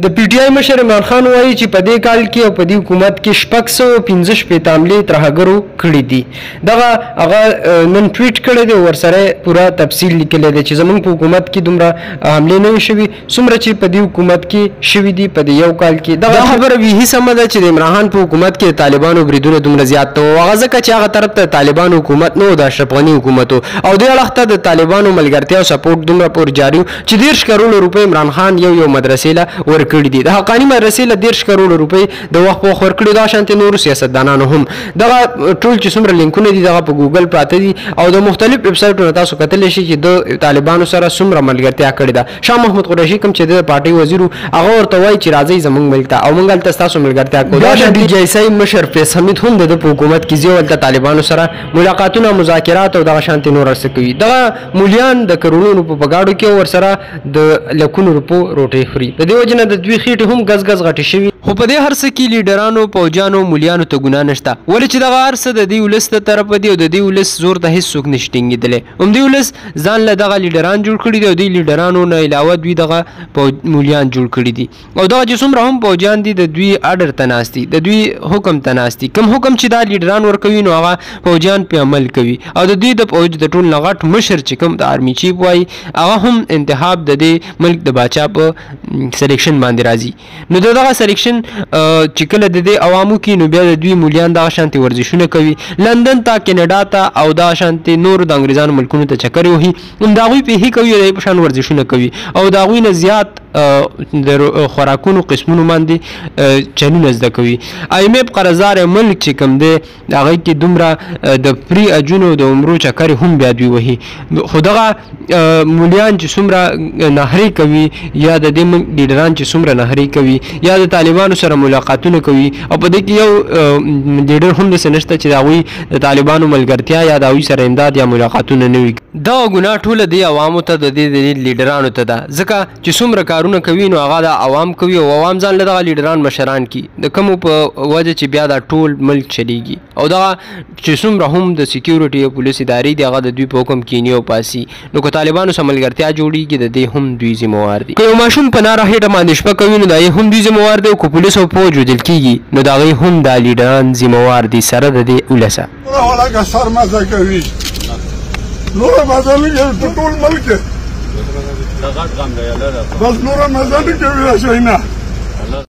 د پی ټی آی مشر عمران خان وایي چې په دې کال کې او په دې حکومت کې 615 حملې ترهګرو کړي دي. دغه هغه نن ټویټ کړی دی، ورسره پوره تفصیل لیکلی دی چې زموږ په حکومت کې دومره حملې نه وي شوي څومره چې په دې حکومت کې شوي دي په دې یو کال کې. دغه خبره ویهي سمه ده چې د عمران خان په حکومت کې د طالبانو بریدونه دومره زیات ته و، هغه ځکه چې هغه طرف ته طالبانو حکومت نه و، د اشرف غني حکومت و، او دې اړخ ته د طالبانو ملګرتیا او سپورټ دومره پورې جاري و چې 10 کروڑ روپۍ عمران خان یو مدرسې له ورکړي دي. د حقاني مدرسې له 10 کروڑ روپۍ د وخت په وخت ورکړي. دا شانتې نورو سیاستدانانو هم دغه ټول چې څومره لینکونه دي دغه په ګوګل پراته دي او د مختلف ویب سایټونو تاسو کتلی شئ چې د طالبانو سره څومره ملګرتیا کړې ده. شاه محمود قریشي کوم چې د پارټۍ وزیر و هغه ورته وایي چې راځئ زموږ ملک ته او موږ هلته ستاسو ملګرتیا کوو. دا د ډي جی ایس آی مشر فیض حمید هم د ده په حکومت کې ځي او هلته طالبانو سره ملاقاتونه مذاکرات او دغه شانتې نور هر څه کوي. دغه مولیان د کروڑونو روپو په ګاډو کې ورسره د لکونو روپو روټۍ خوري. د دې وجه نه د دوی خېټې هم ګز ګز غټې شوي. خو په دې هر څه کې لیډرانو پوجانو مولیانو ته ګناه نشته، ولې چې دغه هر څه د دې ولس ته طرفه دي او د دې ولس زور ته هېڅوک نشي ټینګېدلی. همدې ولس ځان له دغه لیډران جوړ کړي دي او دې لیډرانو نه علاوه دوی دغه مولیان جوړ کړي دي او دغه چې څومره هم پوجان دي د دوی اډر ته ناست دي، د دوی حکم ته ناست دي. کوم حکم چې دا لیډران ورکوي نو هغه پوجان پې عمل کوي او د دوی د پوج د ټول نه غټ مشر چې کوم د آرمي چیف وایي هغه هم انتخاب د دې ملک د باچا په سلیکشن باندې راځي. نو دغه سلیکشن چې کله د دې عوامو کې نو بیا د دوی مولیان دغه شانتې ورزشونه کوي، لندن ته کینیډا ته او دغه شانتې نورو د انګریزانو ملکونو ته چکرې وهي، د هغوی پېښې کوي او د هغې په شان ورزشونه کوي او د هغوی نه زیات د خوراکونو قسمونو باندې چلونه زده کوي. IMF قرضدار ملک چې کوم دی هغه کې دومره د پري اجونو د عمرو چکرې هم بیا دوی وهي. خو دغه مولیان چې څومره نهرې کوي یا د دې لیډران چې څومره نهرې کوي یا د طالبانو سره ملاقاتونه کوي او په دې کې یو لیډر هم داسې نشته چې د هغوی د طالبانو ملګرتیا یا د هغوی سره امداد یا ملاقاتونه نه وي. دغه ګناه ټوله دې عوامو ته د دې لیډرانو ته ده، ځکه چې څومره کارونه کوي نو هغه د عوام کوي او عوام ځان له دغه لیډران مشران کی د کومو په وجه چې بیا دا ټول ملک چلیږي او دغه چې څومره هم د سکیورټي او پولیس ادارې دي هغه د دوی په حکم کینی او پاسي. نو که طالبانو سره ملګرتیا جوړیږي د دې هم دوی ذمہوار دي. که یو ماشوم په ناره هېټه باندې شپه کوي نو د هغې هم دوی ذمہوار دي او که پولیس او پوج وژل کېږي نو د هغې هم دا لیډران ذمہوار دي سره د دې ولسه. هغه سر مزه کوي نور مزه نه کوي ټول ملک بس نور مزه نه کوي.